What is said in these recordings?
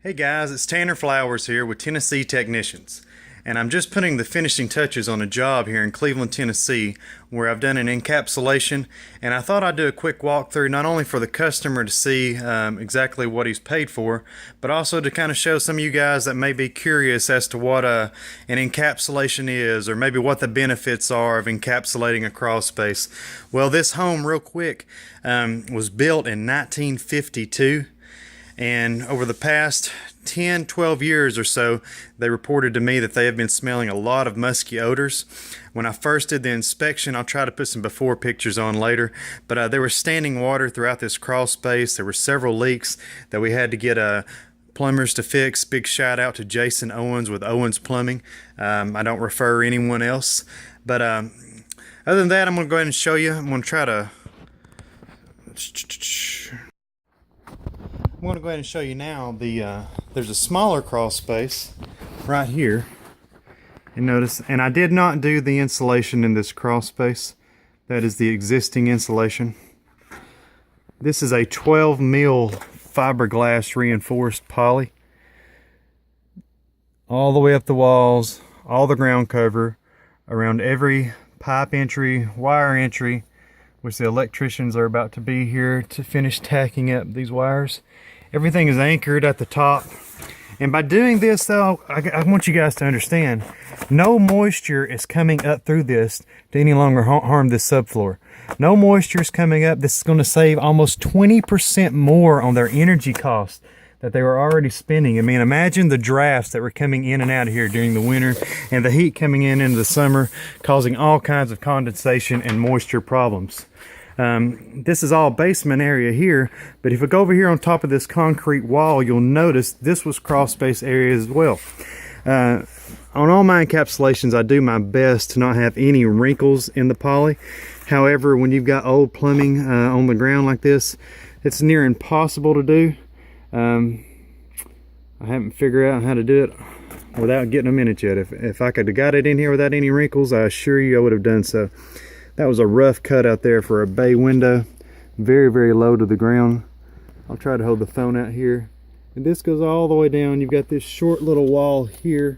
Hey guys, it's Tanner Flowers here with Tennessee Technicians, and I'm just putting the finishing touches on a job here in Cleveland, Tennessee, where I've done an encapsulation, and I thought I'd do a quick walkthrough not only for the customer to see exactly what he's paid for, but also to kind of show some of you guys that may be curious as to what an encapsulation is, or maybe what the benefits are of encapsulating a crawl space. Well, this home, real quick, was built in 1952. And over the past 10-12 years or so, they reported to me that they have been smelling a lot of musky odors. When I first did the inspection, I'll try to put some before pictures on later, but there was standing water throughout this crawl space. There were several leaks that we had to get plumbers to fix. Big shout out to Jason Owens with Owens Plumbing. I don't refer anyone else, but other than that, I'm going to go ahead and show you. I'm going to try to I'm going to go ahead and show you now there's a smaller crawl space right here, and notice, and I did not do the insulation in this crawl space. That is the existing insulation. This is a 12 mil fiberglass reinforced poly, all the way up the walls, all the ground cover, around every pipe entry, wire entry, which the electricians are about to be here to finish tacking up these wires. Everything is anchored at the top. And by doing this though, I want you guys to understand, no moisture is coming up through this to any longer harm this subfloor. No moisture is coming up. This is going to save almost 20% more on their energy costs that they were already spending. I mean, imagine the drafts that were coming in and out of here during the winter, and the heat coming in into the summer, causing all kinds of condensation and moisture problems. This is all basement area here, but if we go over here on top of this concrete wall, you'll notice this was crawl space area as well. On all my encapsulations, I do my best to not have any wrinkles in the poly. However, when you've got old plumbing on the ground like this, it's near impossible to do. I haven't figured out how to do it without getting them in it yet. If I could have got it in here without any wrinkles, I assure you I would have done so. That was a rough cut out there for a bay window. Very, very low to the ground. I'll try to hold the phone out here. And this goes all the way down. You've got this short little wall here.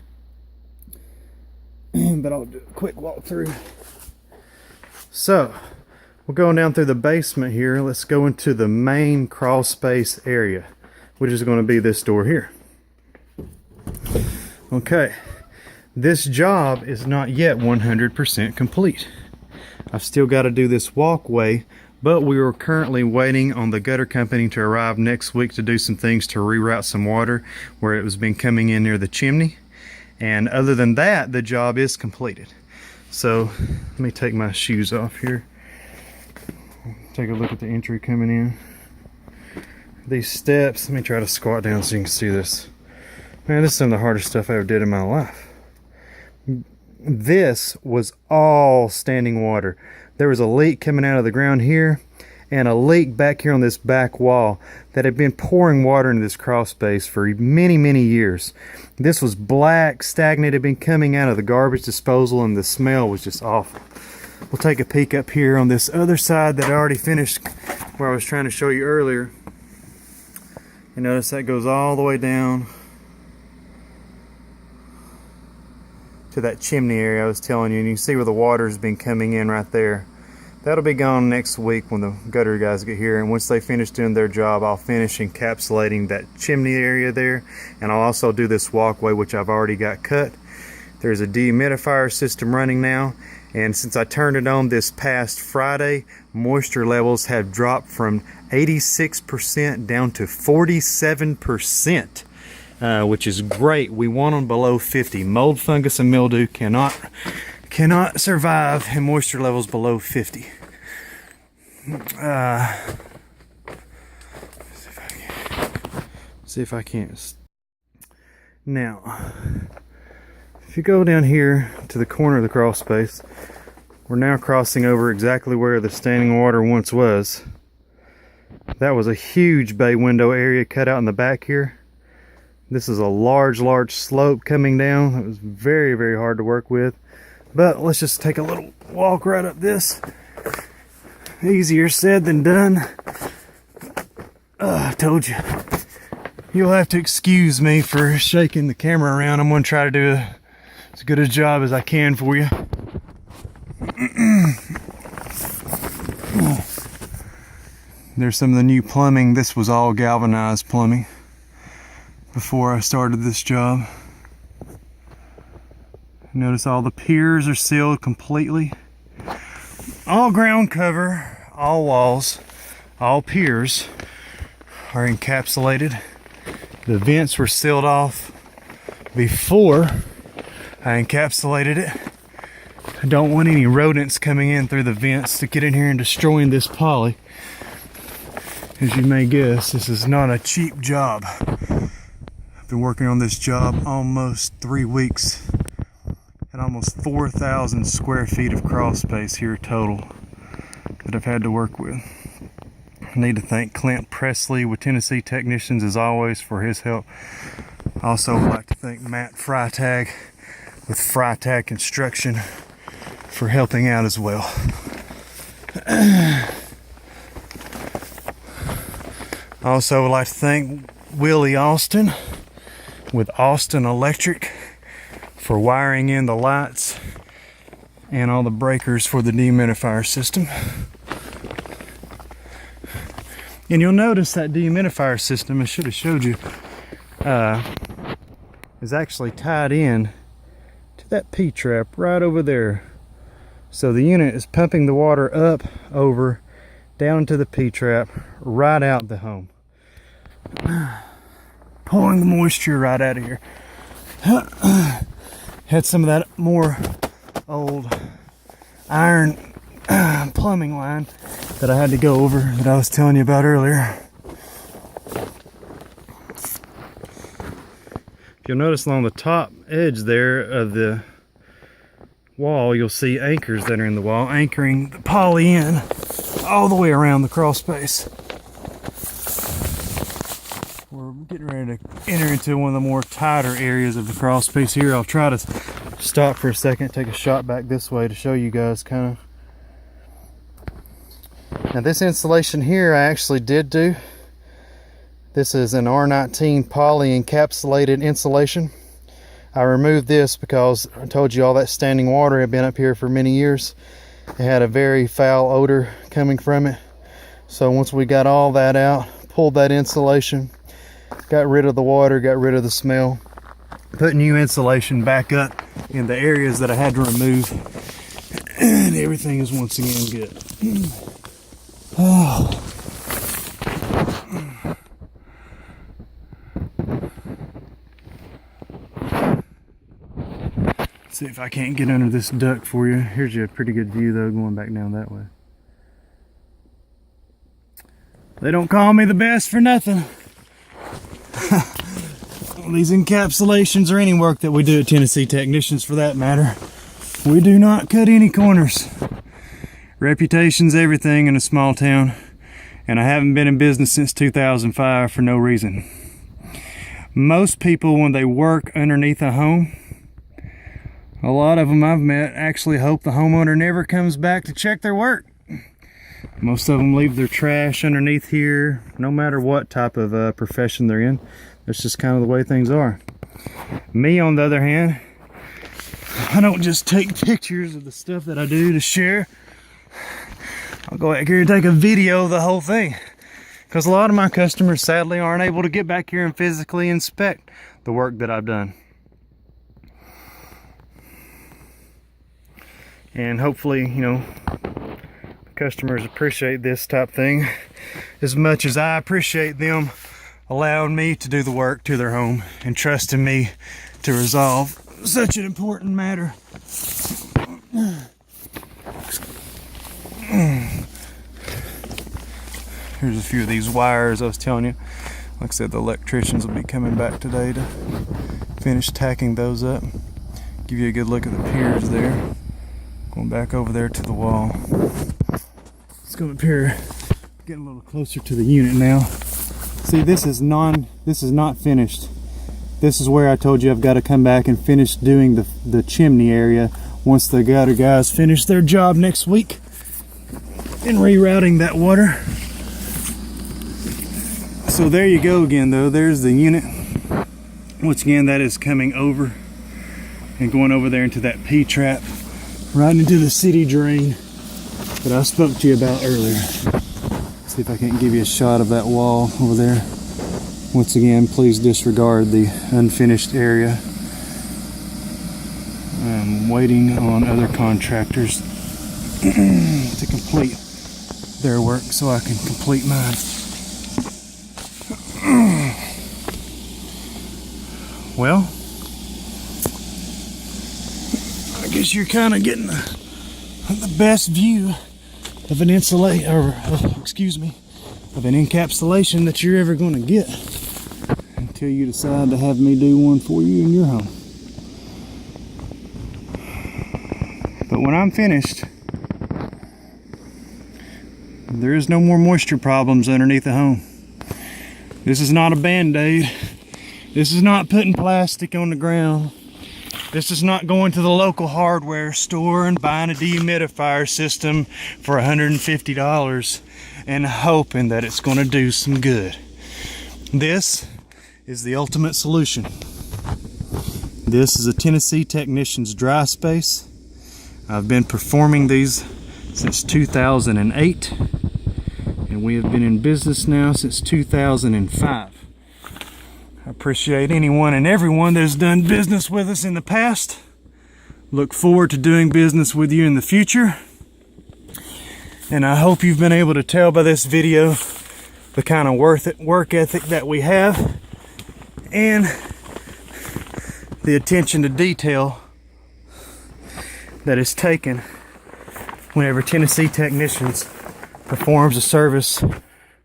But I'll do a quick walk through. So, we're going down through the basement here. Let's go into the main crawl space area, which is going to be this door here. Okay. This job is not yet 100% complete. I've still got to do this walkway, but we are currently waiting on the gutter company to arrive next week to do some things to reroute some water where it was been coming in near the chimney. And other than that, the job is completed. So let me take my shoes off here. Take a look at the entry coming in. These steps, let me try to squat down so you can see this. Man, this is some of the hardest stuff I ever did in my life. This was all standing water. There was a leak coming out of the ground here and a leak back here on this back wall that had been pouring water into this crawl space for many years. This was black, stagnant, had been coming out of the garbage disposal, and the smell was just awful. We'll take a peek up here on this other side that I already finished where I was trying to show you earlier. You notice that goes all the way down to that chimney area I was telling you, and you can see where the water's been coming in right there. That'll be gone next week when the gutter guys get here, and once they finish doing their job, I'll finish encapsulating that chimney area there, and I'll also do this walkway, which I've already got cut. There's a dehumidifier system running now, and since I turned it on this past Friday, moisture levels have dropped from 86% down to 47%. Which is great. We want them below 50. Mold, fungus, and mildew cannot survive in moisture levels below 50. See if I can't. Now, if you go down here to the corner of the crawl space, we're now crossing over exactly where the standing water once was. That was a huge bay window area cut out in the back here. This is a large slope coming down. It was very hard to work with. But let's just take a little walk right up this. Easier said than done. I told you. You'll have to excuse me for shaking the camera around. I'm gonna try to do as good a job as I can for you. There's some of the new plumbing. This was all galvanized plumbing before I started this job. Notice all the piers are sealed completely. All ground cover, all walls, all piers are encapsulated. The vents were sealed off before I encapsulated it. I don't want any rodents coming in through the vents to get in here and destroying this poly. As you may guess, this is not a cheap job. I've been working on this job almost 3 weeks and almost 4,000 square feet of crawl space here total that I've had to work with. I need to thank Clint Presley with Tennessee Technicians as always for his help. I also would like to thank Matt Freitag with Freitag Construction for helping out as well. I also would like to thank Willie Austin with Austin Electric for wiring in the lights and all the breakers for the dehumidifier system. And you'll notice that dehumidifier system, I should have showed you, is actually tied in to that P-trap right over there. So the unit is pumping the water up, over, down to the P-trap, right out the home. Pulling the moisture right out of here. Had some of that more old iron plumbing line that I had to go over that I was telling you about earlier. You'll notice along the top edge there of the wall, you'll see anchors that are in the wall, anchoring the poly in all the way around the crawl space. We're getting ready to enter into one of the more tighter areas of the crawl space here. I'll try to stop for a second, take a shot back this way to show you guys kind of. Now this installation here I actually did do. This is an R19 poly encapsulated insulation. I removed this because I told you all that standing water had been up here for many years. It had a very foul odor coming from it. So once we got all that out, pulled that insulation, got rid of the water, got rid of the smell, put new insulation back up in the areas that I had to remove, and everything is once again good. Oh. See if I can't get under this duct for you. Here's a pretty good view though, going back down that way. They don't call me the best for nothing. These encapsulations or any work that we do at Tennessee Technicians for that matter, we do not cut any corners. Reputation's everything in a small town, and I haven't been in business since 2005 for no reason. Most people, when they work underneath a home, a lot of them I've met actually hope the homeowner never comes back to check their work. Most of them leave their trash underneath here, no matter what type of profession they're in. That's just kind of the way things are. Me, on the other hand, I don't just take pictures of the stuff that I do to share. I'll go back here and take a video of the whole thing. Because a lot of my customers sadly aren't able to get back here and physically inspect the work that I've done. And hopefully, you know, customers appreciate this type thing as much as I appreciate them allowing me to do the work to their home and trusting me to resolve such an important matter. Here's a few of these wires I was telling you. Like I said, the electricians will be coming back today to finish tacking those up. Give you a good look at the piers there. Going back over there to the wall. Let's go up here, getting a little closer to the unit now. See, this is not finished. This is where I told you I've got to come back and finish doing the chimney area once the gutter guys finish their job next week and rerouting that water. So there you go again though, there's the unit. Once again, that is coming over and going over there into that P-trap, right into the city drain that I spoke to you about earlier. See if I can't give you a shot of that wall over there. Once again, please disregard the unfinished area. I'm waiting on other contractors to complete their work so I can complete mine. Well, I guess you're kind of getting the best view of an insulation, or of an encapsulation that you're ever going to get until you decide to have me do one for you in your home. But when I'm finished, there is no more moisture problems underneath the home. This is not a band-aid. This is not putting plastic on the ground. This is not going to the local hardware store and buying a dehumidifier system for $150 and hoping that it's going to do some good. This is the ultimate solution. This is a Tennessee Technician's dry space. I've been performing these since 2008, and we have been in business now since 2005. I appreciate anyone and everyone that has done business with us in the past. Look forward to doing business with you in the future. And I hope you've been able to tell by this video the kind of work ethic that we have and the attention to detail that is taken whenever Tennessee Technicians performs a service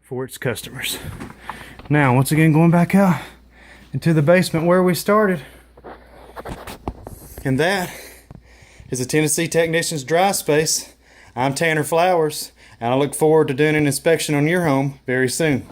for its customers. Now, once again, going back out into the basement where we started. And that is a Tennessee Technician's dry space. I'm Tanner Flowers, and I look forward to doing an inspection on your home very soon.